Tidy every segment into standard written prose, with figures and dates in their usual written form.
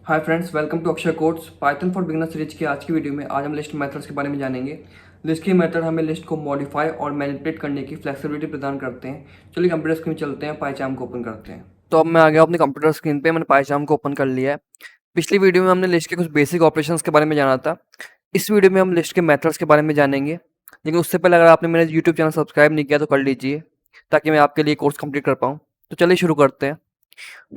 Hi friends, welcome to अक्षर codes Python for beginner series की आज की वीडियो में आज हम लिस्ट मेथड्स के बारे में जानेंगे। लिस्ट की मेथड हमें लिस्ट को मॉडिफाई और मैनिपुलेट करने की फ्लेक्सिबिलिटी प्रदान करते हैं। चलिए कंप्यूटर स्क्रीन चलते हैं, पाइचार्म को ओपन करते हैं। तो अब मैं आ गया अपने कंप्यूटर स्क्रीन पे, मैंने पाइचार्म को ओपन कर लिया है। पिछली वीडियो में हमने लिस्ट के कुछ बेसिक ऑपरेशंस के बारे में जाना था। इस वीडियो में हम लिस्ट के मेथड्स के बारे में जानेंगे, लेकिन उससे पहले अगर आपने मेरे यूट्यूब चैनल सब्सक्राइब नहीं किया तो कर लीजिए, ताकि मैं आपके लिए कोर्स कंप्लीट कर पाऊँ। तो चलिए शुरू करते हैं।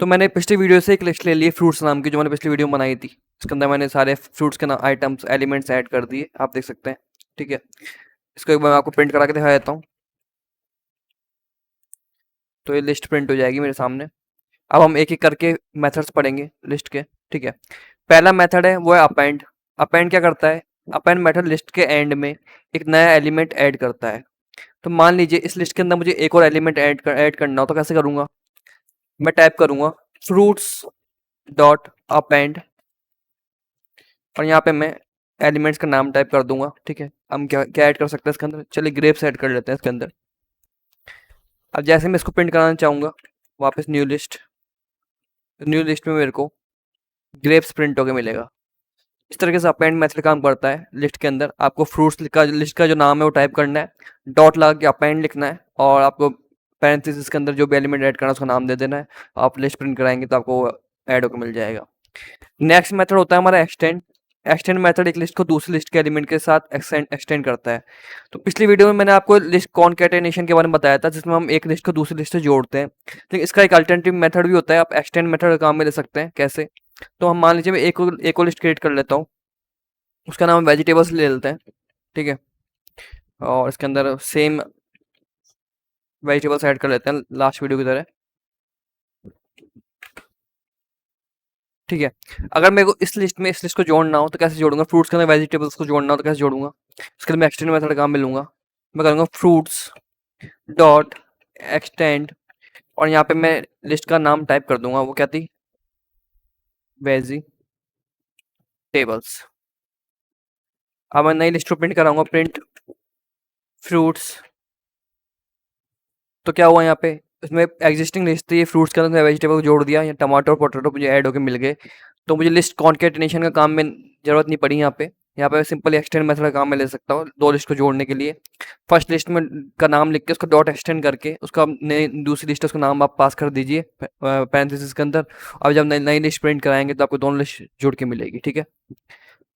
तो मैंने पिछली वीडियो से एक लिस्ट ले ली है फ्रूट्स नाम की, जो मैंने पिछली वीडियो में बनाई थी। इसके अंदर मैंने सारे फ्रूट्स के नाम, आइटम्स, एलिमेंट्स ऐड कर दिए, आप देख सकते हैं। ठीक है, इसको एक बार मैं आपको प्रिंट करा के दिखा देता हूँ। तो ये लिस्ट प्रिंट हो जाएगी मेरे सामने। अब हम एक एक करके मेथड्स पढ़ेंगे लिस्ट के। ठीक है, पहला मेथड है वो है अपेंड। अपेंड क्या करता है? अपेंड मेथड लिस्ट के एंड में एक नया एलिमेंट ऐड करता है। तो मान लीजिए इस लिस्ट के अंदर मुझे एक और एलिमेंट ऐड करना हो, तो कैसे करूंगा? मैं टाइप करूंगा फ्रूट्स डॉट अपेंड, और यहाँ पे मैं एलिमेंट्स का नाम टाइप कर दूंगा। ठीक है, हम क्या क्या ऐड कर सकते हैं इसके अंदर? चलिए ग्रेप्स ऐड कर लेते हैं इसके अंदर। अब जैसे मैं इसको प्रिंट कराना चाहूँगा, वापस न्यू लिस्ट में मेरे को ग्रेप्स प्रिंट होके मिलेगा। इस तरीके से अपेंड मेथड काम करता है लिस्ट के अंदर। आपको फ्रूट्स का लिस्ट का जो नाम है वो टाइप करना है, डॉट लगा के अपेंड लिखना है, और आपको पैरेंथेसिस के अंदर जो भी एलिमेंट ऐड करना है उसका नाम दे देना है। आप लिस्ट प्रिंट कराएंगे तो आपको ऐड होकर मिल जाएगा। नेक्स्ट मेथड होता है हमारा एक्सटेंड। एक्सटेंड मेथड एक लिस्ट को दूसरी लिस्ट के एलिमेंट के साथ एक्सटेंड करता है। तो पिछली वीडियो में मैंने आपको लिस्ट कॉनकैटेनेशन के बारे में बताया था, जिसमें हम एक लिस्ट को दूसरी लिस्ट से जोड़ते हैं। लेकिन इसका एक अल्टरनेटिव मेथड भी होता है, आप एक्सटेंड मेथड काम में ले सकते हैं। कैसे? तो हम मान लीजिए मैं एक और लिस्ट क्रिएट कर लेता हूँ, उसका नाम वेजिटेबल्स ले लेते हैं। ठीक है, और इसके अंदर सेम वेजिटेबल्स ऐड कर लेते हैं लास्ट वीडियो की तरह। ठीक है, अगर मेरे को इस लिस्ट को जोड़ना हो तो कैसे जोड़ूंगा? फ्रूट्स के अंदर वेजिटेबल्स को जोड़ना हो तो कैसे जोड़ूंगा? इसके लिए मैं एक्सटेंड मेथड काम मिलूंगा। मैं करूँगा फ्रूट्स डॉट एक्सटेंड, और यहाँ पे मैं लिस्ट का नाम टाइप कर दूंगा, वो क्या थी? वेजिटेबल्स। अब मैं नई लिस्ट को प्रिंट कराऊंगा, प्रिंट फ्रूट्स। तो क्या हुआ यहाँ पे? इसमें एग्जिस्टिंग लिस्ट थी, फ्रूट्स के अंदर वेजिटेबल को जोड़ दिया, या टमाटो और पोटैटो मुझे ऐड होकर मिल गए। तो मुझे लिस्ट कॉन्केटिनेशन का काम में जरूरत नहीं पड़ी। यहाँ पे सिंपली एक्सटेंड मेथड का काम में ले सकता हूँ दो लिस्ट को जोड़ने के लिए। फर्स्ट लिस्ट में का नाम लिख के उसको डॉट एक्सटेंड करके उसका दूसरी लिस्ट उसका नाम आप पास कर दीजिए पैरेंथेसिस के अंदर। अब जब नई लिस्ट प्रिंट कराएंगे तो आपको दोनों लिस्ट जोड़ के मिलेगी। ठीक है,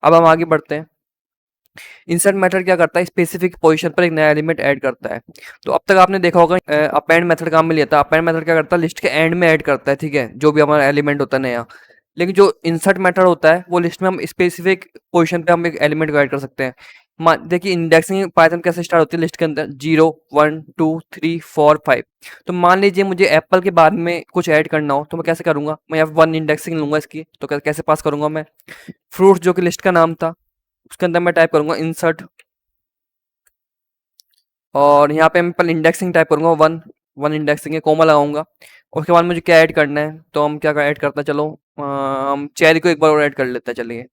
अब हम आगे बढ़ते हैं। इंसर्ट मेथड क्या करता है? स्पेसिफिक पोजीशन पर एक नया एलिमेंट ऐड करता है। तो अब तक आपने देखा होगा अपेंड मेथड काम में लिया था। अपेंड मेथड क्या करता है? लिस्ट के एंड में ऐड करता है, ठीक है, जो भी हमारा एलिमेंट होता है नया। लेकिन जो इंसर्ट मेथड होता है वो लिस्ट में हम स्पेसिफिक पोजीशन पे हम एक एलिमेंट को ऐड कर सकते हैं। देखिए इंडेक्सिंग पाइथन कैसे स्टार्ट होती है लिस्ट के अंदर? 0 1 2 3 4 5। तो मान लीजिए मुझे एप्पल के बारे में कुछ ऐड करना हो तो मैं कैसे करूंगा? मैं यहाँ 1 इंडेक्सिंग लूंगा इसकी, तो कैसे पास करूंगा मैं? फ्रूट जो कि लिस्ट का नाम था उसके अंदर मैं टाइप करूंगा इंसर्ट, और यहाँ पे मैं पहले इंडेक्सिंग टाइप करूंगा 1 इंडेक्सिंग है, कोमा लगाऊंगा। उसके बाद मुझे क्या ऐड करना है? तो हम क्या ऐड करते हैं, चलो हम चेरी को एक बार और ऐड कर लेते हैं। चलिए,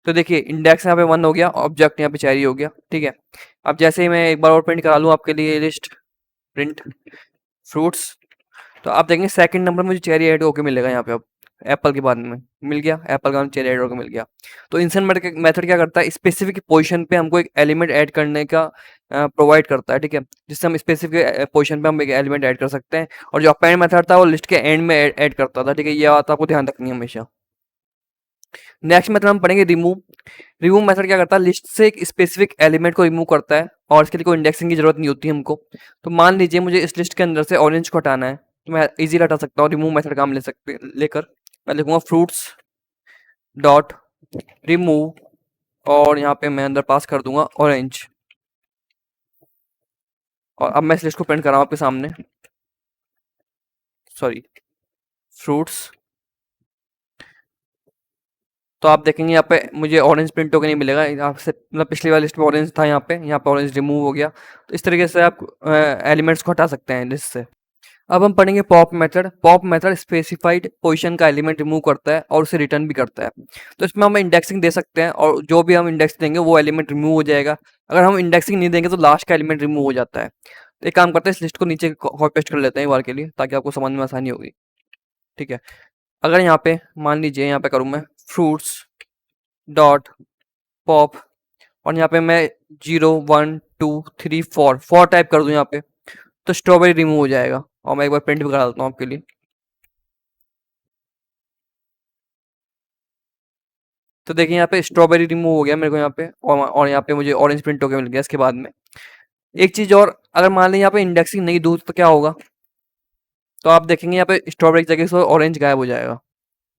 तो देखिए इंडेक्स यहाँ पे 1 हो गया, ऑब्जेक्ट यहाँ पे चेरी हो गया। ठीक है, अब जैसे ही मैं एक बार और प्रिंट करा लूँ आपके लिए लिस्ट, प्रिंट फ्रूट्स, तो आप देखेंगे सेकंड नंबर मुझे चेरी ऐड होके मिलेगा यहाँ पे। अब एप्पल के बाद में मिल गया, एप्पल का चेरी ऐड होकर मिल गया। तो इंसर्ट मेथड क्या करता है? स्पेसिफिक पोजीशन पे हमको एक एलिमेंट ऐड करने का प्रोवाइड करता है। ठीक है, जिससे हम स्पेसिफिक पोजीशन पे हम एक एलिमेंट ऐड कर सकते हैं। और जो अपेंड मेथड था वो लिस्ट के एंड में ऐड करता था। ठीक है, ये बात आपको ध्यान रखनी है हमेशा। नेक्स्ट मेथड हम पढ़ेंगे रिमूव। रिमूव मेथड क्या करता है? लिस्ट से एक स्पेसिफिक एलिमेंट को रिमूव करता है, और इसके लिए कोई इंडेक्सिंग की जरूरत नहीं होती हमको। तो मान लीजिए मुझे इस लिस्ट के अंदर से ऑरेंज को हटाना है, तो मैं इजीली हटा सकता हूँ रिमूव मेथड काम लेकर। मैं लिखूंगा फ्रूट्स डॉट रिमूव, और यहाँ पे मैं अंदर पास कर दूंगा ऑरेंज। और अब मैं इस लिस्ट को प्रिंट कर रहा हूँ आपके सामने, सॉरी, फ्रूट्स। तो आप देखेंगे यहाँ पे मुझे ऑरेंज प्रिंट होकर नहीं मिलेगा, यहाँ से मतलब पिछली वाली लिस्ट में ऑरेंज था, यहाँ पे ऑरेंज रिमूव हो गया। तो इस तरीके से आप एलिमेंट्स को हटा सकते हैं लिस्ट से। अब हम पढ़ेंगे pop method. Pop method specified position का एलिमेंट रिमूव करता है और उसे रिटर्न भी करता है। तो इसमें हम इंडेक्सिंग दे सकते हैं, और जो भी हम इंडेक्स देंगे वो एलिमेंट रिमूव हो जाएगा। अगर हम इंडेक्सिंग नहीं देंगे तो लास्ट का एलिमेंट रिमूव हो जाता है। तो एक काम करते हैं, इस लिस्ट को नीचे कॉपी पेस्ट कर लेते हैं एक बार के लिए, ताकि आपको समझ में आसानी होगी। ठीक है, अगर यहाँ पे मान लीजिए यहाँ पे करूँ मैं फ्रूट्स डॉट पॉप, और यहाँ पे मैं 0 1 2 3 4 टाइप कर दूँ यहाँ पे, तो स्ट्रॉबेरी रिमूव हो जाएगा। और मैं एक बार प्रिंट भी करा देता हूँ आपके लिए। तो देखिए यहाँ पे स्ट्रॉबेरी रिमूव हो गया मेरे को यहाँ पे, और यहाँ पे मुझे ऑरेंज प्रिंट होकर मिल गया इसके बाद में। एक चीज और, अगर मान लें यहाँ पे इंडेक्सिंग नहीं दूँ तो क्या होगा, तो आप देखेंगे यहाँ पे स्ट्रॉबेरी की जगह से ऑरेंज गायब हो जाएगा,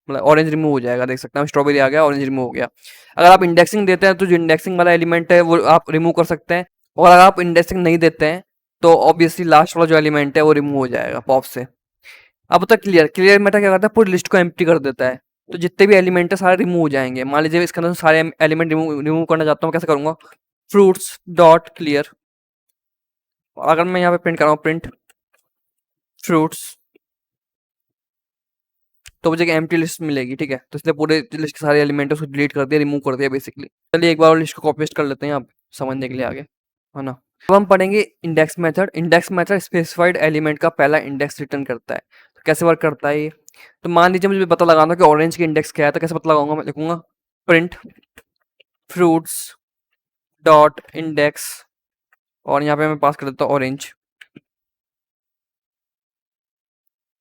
मतलब ऑरेंज रिमूव हो जाएगा। देख सकते हैं स्ट्रॉबेरी आ गया, ऑरेंज रिमूव हो गया। अगर आप इंडेक्सिंग देते हैं तो जो इंडेक्सिंग वाला एलिमेंट है वो आप रिमूव कर सकते हैं, और अगर आप इंडेक्सिंग नहीं देते हैं तो ऑब्वियसली लास्ट वाला जो एलिमेंट है वो रिमूव हो जाएगा पॉप से। अब होता है क्लियर, क्लियर मेथड क्या करता है, पूरी लिस्ट को एम्प्टी कर देता है, तो जितने भी एलिमेंट है सारे रिमूव हो जाएंगे। मान लीजिए इसके अंदर सारे एलिमेंट रिमूव करना चाहता हूँ, कैसे करूंगा, फ्रूट्स डॉट क्लियर, अगर मैं यहाँ पे प्रिंट कर रहा हूँ प्रिंट फ्रूट्स, तो मुझे एक एम्प्टी लिस्ट मिलेगी। ठीक है, तो इसलिए पूरे लिस्ट के सारे एलिमेंट उसको डिलीट कर दिया, रिमूव कर दिया बेसिकली। चलिए एक बार और लिस्ट को कॉपी पेस्ट कर लेते हैं आप समझने के लिए आगे, है ना। अब हम पढ़ेंगे index method. Index method specified element का पहला इंडेक्स रिटर्न करता है। तो कैसे वर्क करता है ये, तो मान लीजिए मुझे पता लगाना कि ऑरेंज की इंडेक्स क्या है, तो कैसे पता लगाऊंगा, मैं लिखूंगा प्रिंट फ्रूट्स डॉट इंडेक्स, और यहाँ पे मैं पास कर देता हूँ ऑरेंज।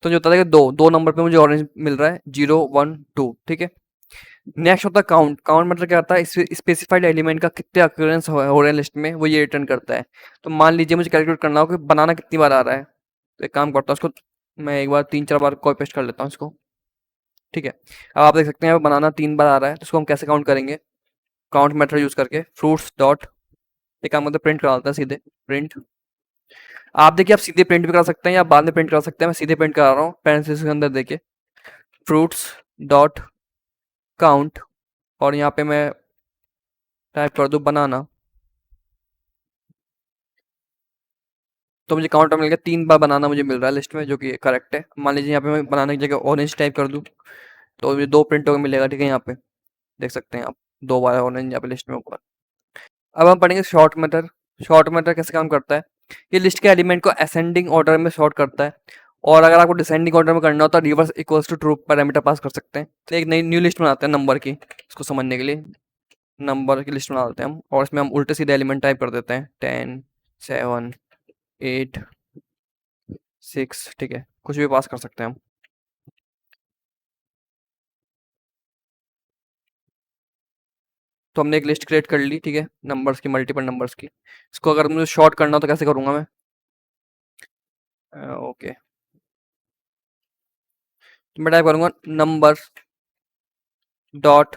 तो जो होता है कि दो दो नंबर पे मुझे ऑरेंज मिल रहा है, 0 1 2। ठीक है, नेक्स्ट होता है काउंट। काउंट मतलब क्या होता है, स्पेसिफाइड एलिमेंट का कितने अक्यूरेंस हो रहे हैं लिस्ट में, वो ये रिटर्न करता है। तो मान लीजिए मुझे कैलकुलेट करना हो कि बनाना कितनी बार आ रहा है, तो एक काम करता हूँ उसको मैं एक बार 3 4 बार कॉपी पेस्ट कर लेता हूँ इसको। ठीक है, अब आप देख सकते हैं बनाना 3 बार आ रहा है, तो इसको हम कैसे काउंट करेंगे, काउंट मेथड यूज करके फ्रूट्स डॉट, एक काम मतलब प्रिंट करा देता है सीधे प्रिंट। आप देखिए, आप सीधे प्रिंट भी करा सकते हैं या बाद में प्रिंट करा सकते हैं, मैं सीधे प्रिंट करा रहा हूँ पेरेंथेसिस के अंदर देखिए फ्रूट्स डॉट काउंट, और यहाँ पे मैं टाइप कर दूँ बनाना, तो मुझे काउंटर मिल गया, 3 बार बनाना मुझे मिल रहा है लिस्ट में, जो कि करेक्ट है। मान लीजिए यहाँ पे मैं बनाने की जगह ऑरेंज टाइप कर दूँ, तो मुझे 2 प्रिंट होकर मिलेगा। ठीक है, यहाँ पे देख सकते हैं आप 2 बार ऑरेंज यहाँ पे लिस्ट में ऊपर। अब हम पढ़ेंगे शॉर्ट मेथड। शॉर्ट मेथड कैसे काम करता है, ये लिस्ट के एलिमेंट को असेंडिंग ऑर्डर में शॉर्ट करता है, और अगर आपको डिसेंडिंग ऑर्डर में करना हो तो reverse equals to true parameter pass कर सकते हैं। तो एक नई न्यू लिस्ट बनाते हैं नंबर की, इसको समझने के लिए नंबर की लिस्ट बना देते हैं हम, और इसमें हम उल्टे सीधे एलिमेंट टाइप कर देते हैं 10 7 8 6। ठीक है, कुछ भी पास कर सकते हैं हम। तो हमने एक लिस्ट क्रिएट कर ली, ठीक है, नंबर्स की, मल्टीपल नंबर्स की। इसको अगर मुझे शॉर्ट करना हो तो कैसे करूंगा मैं, ओके, तो मैं टाइप करूंगा नंबर डॉट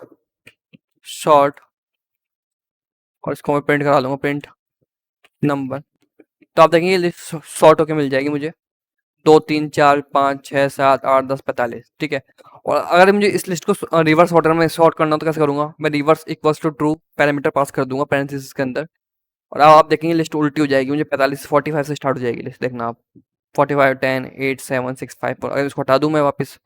शॉर्ट, और इसको मैं प्रिंट करा लूंगा प्रिंट नंबर। तो आप देखेंगे लिस्ट शॉर्ट होके मिल जाएगी मुझे, 2 3 4 5 6 7 8 10 45। ठीक है, और अगर मुझे इस लिस्ट को रिवर्स ऑर्डर में सॉर्ट करना हो तो कैसे करूंगा, मैं reverse equals to true parameter pass कर दूंगा पेरेंथेसिस के अंदर, और अब आप देखेंगे लिस्ट उल्टी हो जाएगी, मुझे 45 से स्टार्ट हो जाएगी लिस्ट, देखना आप 45 10 8 7 6 5 4। अगर इसको हटा दूं मैं वापस,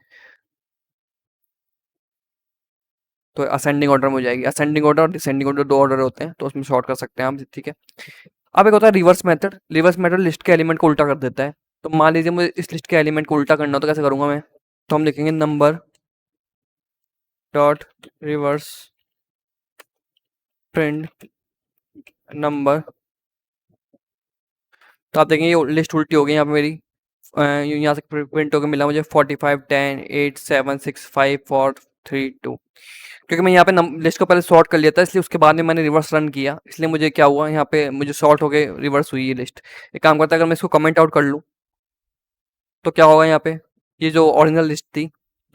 तो असेंडिंग ऑर्डर में हो जाएगी। असेंडिंग ऑर्डर और डिसेंडिंग ऑर्डर 2 ऑर्डर होते हैं, तो उसमें शॉर्ट कर सकते हैं आप। ठीक है, अब एक होता है reverse method. Reverse method list के एलिमेंट को उल्टा कर देता है। तो मान लीजिए मुझे इस लिस्ट के एलिमेंट को उल्टा करना हो तो कैसे करूंगा मैं, तो हम लिखेंगे number dot reverse print number. तो आप देखेंगे ये लिस्ट उल्टी हो गई यहाँ पे मेरी, यहाँ से प्रिंट होकर मिला मुझे 45 10 8 7 6 5 4 3 2। क्योंकि मैं यहाँ पे लिस्ट को पहले सॉर्ट कर लिया था, इसलिए उसके बाद में मैंने रिवर्स रन किया, इसलिए मुझे क्या हुआ, यहाँ पे मुझे सॉर्ट हो गए, रिवर्स हुई ये लिस्ट। एक काम करता है, अगर मैं इसको कमेंट आउट कर लूँ तो क्या होगा, यहाँ पे ये जो ओरिजिनल लिस्ट थी,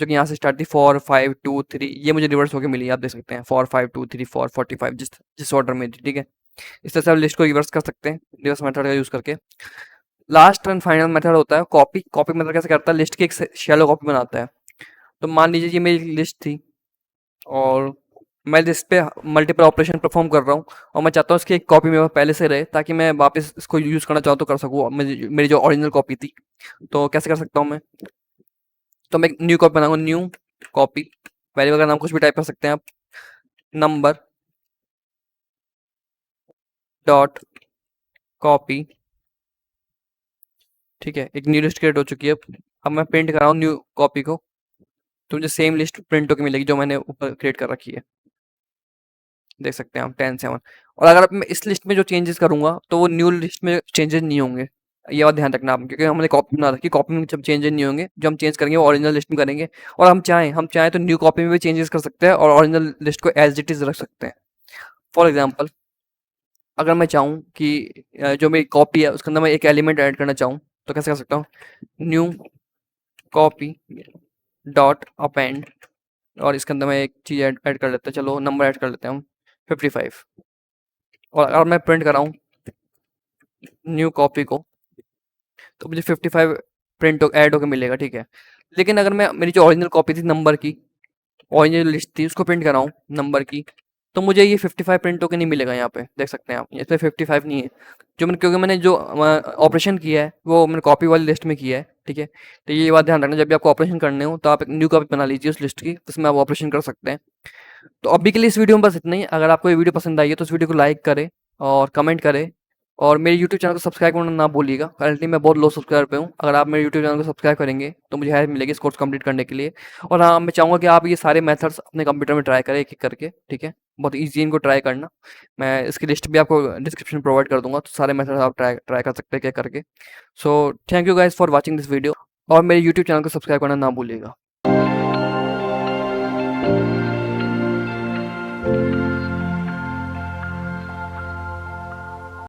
जो कि यहाँ से स्टार्ट थी 4 5 2 3, ये मुझे रिवर्स होकर मिली। आप देख सकते हैं 4 5 2 3 4 45, जिस जिस ऑर्डर में थी। ठीक है, इस तरह से आप लिस्ट को रिवर्स कर सकते हैं रिवर्स मेथड का यूज़ करके। लास्ट एंड फाइनल मेथड होता है कॉपी। कॉपी मेथड कैसे करता है, लिस्ट की एक शैलो कॉपी बनाता है। तो मान लीजिए ये मेरी लिस्ट थी, और मैं लिस्ट पे मल्टीपल ऑपरेशन परफॉर्म कर रहा हूँ, और मैं चाहता हूँ इसकी एक कॉपी मेरे पास पहले से रहे, ताकि मैं वापस इसको यूज़ करना चाहूँ तो कर सकूँ, मेरी जो ओरिजिनल कॉपी थी। तो कैसे कर सकता हूँ मैं, तो मैं एक न्यू कॉपी बनाऊंगा, न्यू कॉपी, वेरिएबल का नाम कुछ भी टाइप कर सकते हैं आप, नंबर डॉट कॉपी, ठीक है, एक न्यू लिस्ट क्रिएट हो चुकी है। अब मैं प्रिंट कर रहा हूँ न्यू कॉपी को, तो मुझे सेम लिस्ट प्रिंट होके मिलेगी जो मैंने ऊपर क्रिएट कर रखी है। देख सकते हैं हम 10-7। और अगर मैं इस लिस्ट में जो चेंजेस करूंगा तो वो न्यू लिस्ट में चेंजेस नहीं होंगे। ये बात ध्यान रखना आप, क्योंकि हमने कॉपी बना रखी, कॉपी में जब चेंजेस नहीं होंगे, जो हम चेंज करेंगे वो ओरिजिनल लिस्ट में करेंगे। और हम चाहें तो न्यू कॉपी में भी चेंजेस कर सकते हैं और ओरिजिनल लिस्ट को एज इट इज रख सकते हैं। फॉर एग्जाम्पल, अगर मैं चाहूँ कि जो मेरी कॉपी है उसके अंदर मैं एक एलिमेंट ऐड करना चाहूँ, तो कैसे कर सकता हूँ? न्यू कॉपी डॉट अपेंड, और इसके अंदर मैं एक चीज़ ऐड कर लेते हैं, चलो नंबर ऐड कर लेते हैं हम 55। और अगर मैं प्रिंट कर रहा हूँ न्यू कॉपी को, तो मुझे 55 प्रिंट ऐड होकर मिलेगा, ठीक है। लेकिन अगर मैं मेरी जो ओरिजिनल कॉपी थी नंबर की, ओरिजिनल लिस्ट थी, उसको प्रिंट कर रहा हूँ नंबर की, तो मुझे ये 55 प्रिंट होकर नहीं मिलेगा। यहाँ पे देख सकते हैं आप, इसमें 55 नहीं है। क्योंकि मैंने जो ऑपरेशन किया है वो मैंने कॉपी वाली लिस्ट में किया है, ठीक है। तो ये बात ध्यान रखना, जब भी आपको ऑपरेशन करने हो तो आप एक न्यू कॉपी बना लीजिए उस लिस्ट की, जिसमें आप ऑपरेशन कर सकते हैं। तो अभी के लिए इस वीडियो में बस इतना ही। अगर आपको ये वीडियो पसंद आई है तो इस वीडियो को लाइक करें और कमेंट करें, और मेरे यूट्यूब चैनल को सब्सक्राइब करना ना भूलिएगा। करंटली मैं बहुत लो सब्सक्राइबर पे हूँ। अगर आप मेरे यूट्यूब चैनल को सब्सक्राइब करेंगे तो मुझे हेल्प मिलेगी इस कोर्स कंप्लीट करने के लिए। और हाँ, मैं चाहूँगा कि आप ये सारे मेथड्स अपने कंप्यूटर में ट्राई करें एक एक करके, ठीक है। बहुत ईजी है इनको ट्राई करना। मैं इसकी लिस्ट भी आपको डिस्क्रिप्शन में प्रोवाइड कर दूंगा, तो सारे मेथड्स आप ट्राई ट्राई कर सकते हैं क्या करके। So thank you guys for watching this video, और मेरे यूट्यूब चैनल को सब्सक्राइब करना ना भूलिएगा।